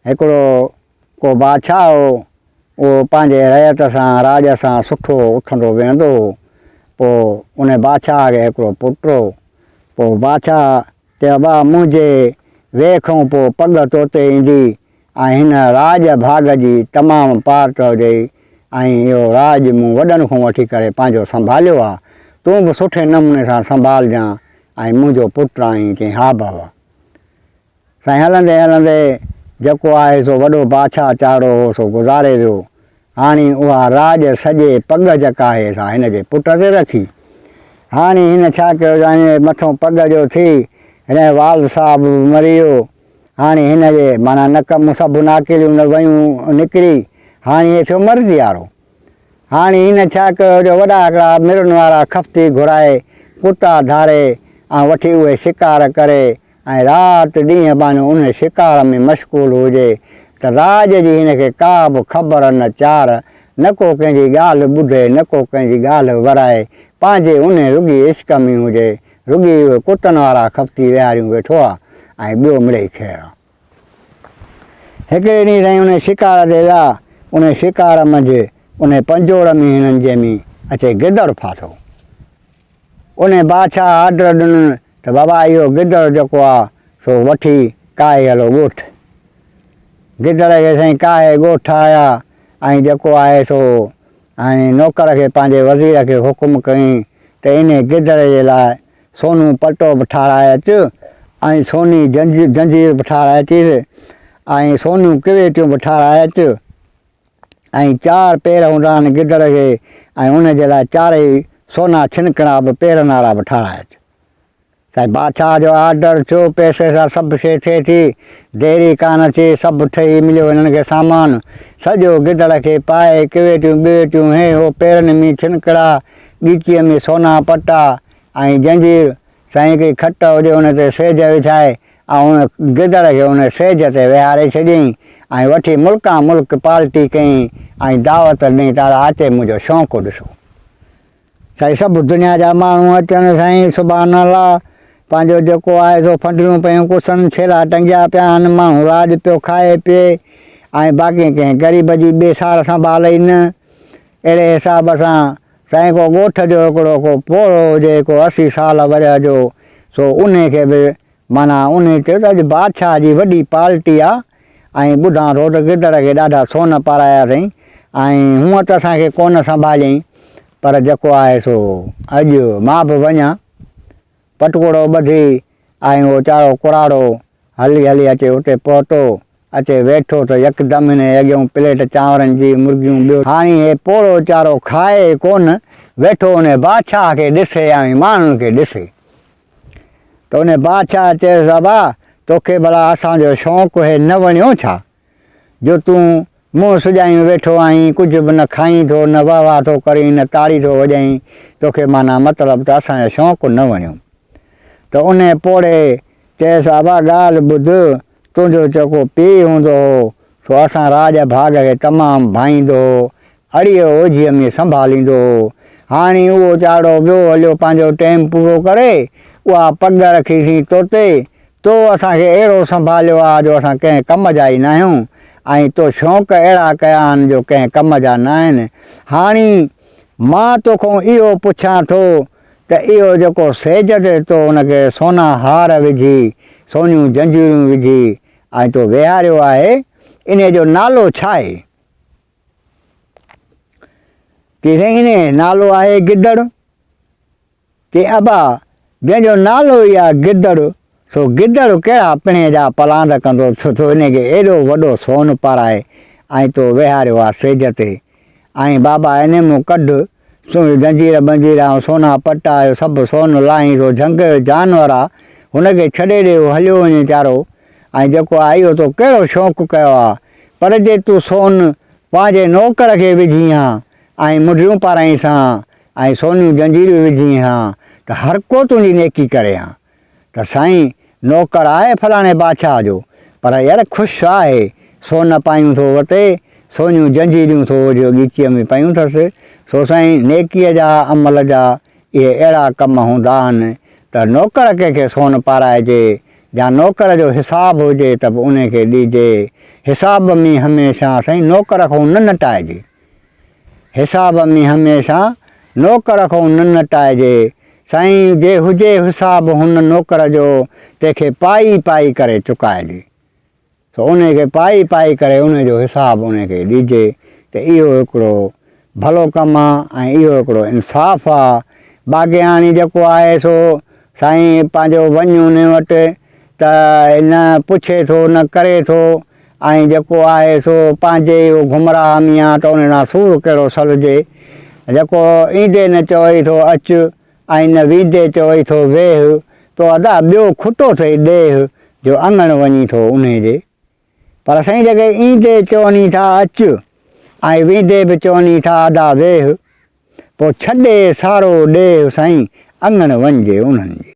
हिकिड़ो को बादशाह हो, उहो पंहिंजे रयत सां राज सां सुठो उथंदो वेहंदो हो। पोइ उन बादशाह खे हिकिड़ो पुटु हो। पोइ बादशाह चयो भाउ मुंहिंजे वेह खां पोइ पग तोते ईंदी ऐं हिन राज भाग जी तमामु पार्ट हुजे ऐं इहो राज मूं वॾनि खां वठी करे पंहिंजो संभालियो आहे, तूं बि सुठे नमूने सां संभालजांइ ऐं मुंहिंजो पुटु आहीं। चई हा बाबा। साईं हलंदे हलंदे जेको आहे सो वॾो बादशाह चाढ़ो हो सो गुज़ारे वियो। हाणे उहा राज सॼे पग जेका आहे सा हिन जे पुट ते रखी। हाणे हिन छा कयो, हिन मथां पग जो थी हिन वाल साहब मरी वियो। हाणे हिन जे माना नक मूं सभु नाकेलियूं न वयूं निकिरी। हाणे इहे थियो मर्ज़ी वारो। हाणे हिन छा कयो जो वॾा हिकिड़ा मिरनि वारा खफ़्ती घुराए कुता धारे ऐं वठी उहे शिकार करे ऐं राति ॾींहं पंहिंजो उन शिकार में मशगूल हुजे त राज जी हिनखे का बि ख़बर न चार, न को कंहिंजी ॻाल्हि ॿुधे, न को कंहिंजी ॻाल्हि वराए, पंहिंजे उन रुॻी इश्क में हुजे, रुॻी उहे कुतनि वारा खफ़्ती विहारियूं वेठो आहे ऐं ॿियो मिड़ेई ख़ैरु आहे। हिकिड़े ॾींहुं ताईं उन शिकार ते विया। उन शिकार मंझि उन पंजोड़ में हिननि जंहिंमें अचे गिदड़ फाथो। उन बादशाह आर्डर ॾिनो त बाबा इहो गिदड़ जेको आहे सो वठी काए हलो ॻोठु। गिदड़ खे साईं काए ॻोठु आया ऐं जेको आहे सो ऐं नौकर खे पंहिंजे वज़ीर खे हुकुम कयईं त इन गिदड़ जे लाइ सोनू पटो बि ठाराए अचु ऐं सोनी जंजीर बि ठाराए अचीसि ऐं सोनियूं किवेटियूं बि ठाराए अचु ऐं 4 पेर हूंदा आहिनि गिदड़ खे ऐं उनजे लाइ 4 सोना छिनकड़ा बि पेरनि वारा बि ठाराए अचु। साईं बादशाह जो आर्डर थियो, पैसे सां सभु शइ थिए थी, देरी कान थी, सभु ठही मिलियो हिननि खे सामान। सॼो गिदड़ खे पाए किवेटियूं ॿिवेटियूं हे हो पेरनि में छिनकड़ा, ॻीचीअ में सोना पटा ऐं जंजीर। साईं की खट हुजे उन ते सेज विछाए ऐं उन गिदड़ खे उन सेज ते विहारे छॾियईं ऐं वठी मुल्कां मुल्क पार्टी कयईं ऐं दावत ॾिनी त अचे मुंहिंजो शौक़ु ॾिसो। साईं सभु दुनिया जा माण्हू अचनि। साईं सुभान अल्लाह पंहिंजो जेको आहे सो फंडियूं पियूं कुसनि छेला टंगिया पिया आहिनि, माण्हू राज पियो खाए पिए ऐं बाक़ी कंहिं ग़रीब जी बेसार संभाले न। अहिड़े हिसाब सां साईं को ॻोठ जो हिकिड़ो को पोड़ो हुजे को 80 साल वरह जो सो उन खे बि माना उन चयो त अॼु बादशाह जी वॾी पार्टी आहे ऐं ॿुधां थो त गिदड़ खे ॾाढा सोन पाराया अथई ऐं हूअं त असांखे कोन संभालियईं पर जेको आहे सो अॼु मां बि वञा। पटकोड़ो ॿधी ऐं उहो चारो कुराड़ो हली हली अचे उते पहुतो। अचे वेठो त यकदमि हिन अॻियां प्लेट चांवरनि जी मुर्गियूं ॿियो। हाणे हे पोड़ो चारो खाए कोन, वेठो उन बादशाह खे ॾिसे ऐं माण्हुनि खे ॾिसे। त उन बादशाह चयसि बाबा तोखे भला असांजो शौक़ु हे न वणियो छा, जो तूं मुंहुं सुॼायूं वेठो आहीं, कुझु बि न खाईं थो, न वाह वाह थो करीं, न ताड़ी थो वॼाईं, तोखे माना मतिलबु त असांजो शौक़ु न वणियो। त उन पोड़े चयसि बाबा ॻाल्हि ॿुध, तुंहिंजो जेको पीउ हूंदो हो सो असां राज भाग खे तमामु भाईंदो हो, अड़ीअ ओझीअ में संभालींदो हो। हाणे उहो चाड़ो ॿियो हलियो पंहिंजो टाइम पूरो करे, उहा पग रखीसीं तोते, तो असांखे अहिड़ो संभालियो आहे जो असां कंहिं कम जा ई न आहियूं ऐं तो शौक़ु अहिड़ा कया आहिनि जो कंहिं कम जा न आहिनि। हाणे मां तोखां इहो पुछां थो त इहो जेको सेज ते तो उनखे सोना हार विझी सोनियूं जंजीरूं विझी ऐं तो विहारियो आहे, इन जो नालो छा आहे? की साईं इन नालो आहे गिदड़। की अबा जंहिंजो नालो ई आहे गिदड़, सो गिदड़ कहिड़ा पिणे जा पलांद कंदो छो इनखे एॾो वॾो सोन पाराए ऐं तो विहारियो आहे सेज ते। ऐं बाबा इन मूं कढ जंजीर बंजीर ऐं सोना पटा सभु सोन लाहीं थो, झंग जो जानवर आहे हुनखे छॾे ॾियो हलियो वञे चारो। ऐं जेको आहे इहो तो कहिड़ो शौक़ु कयो आहे, पर जे तूं सोन पंहिंजे नौकर खे विझी हा ऐं मुंडियूं पाराई सां ऐं सोनियूं जंजीरियूं विझी हा त हर को तुंहिंजी नेकी करे हा। त साईं नौकर आहे फलाणे बादशाह जो पर यार ख़ुशि आहे, सोन पायूं थो वते, सोनियूं जंजीरियूं थो जो ॻीचीअ में पयूं अथसि। सो साईं नेकीअ जा अमल जा इहे अहिड़ा कम हूंदा आहिनि त नौकर कंहिंखे सोन पाराइजे या नौकर जो हिसाबु हुजे त बि उनखे ॾिजे। हिसाब में हमेशह साईं नौकर खां न नटाइजे, हिसाब में हमेशह नौकर खां न नटाइजे। साईं जे हुजे हिसाब हुन नौकर जो तंहिंखे पाई पाई करे चुकाइजे, त उनखे पाई पाई करे उनजो हिसाब उनखे ॾिजे। त इहो हिकिड़ो भलो कमु आहे ऐं इहो हिकिड़ो इंसाफ़ु आहे। बाक़ी हाणे जेको आहे सो साईं पंहिंजो वञ उन वटि त न पुछे थो न करे थो, ऐं जेको आहे सो पंहिंजे घुमराह मियां त उन सां सूरु कहिड़ो सलजे। जेको ईंदे न चवई थो अचु ऐं न वींदे चवई थो वेह, तो अदा ॿियो खुटो अथई ॾेह जो अङण वञी थो उनजे। पर साईं जेके ईंदे चवनि था अचु ऐं वींदे बि चवनि था अदा वेह, पोइ छॾे सारो ॾेह साईं अङण वञिजे उन्हनि जे।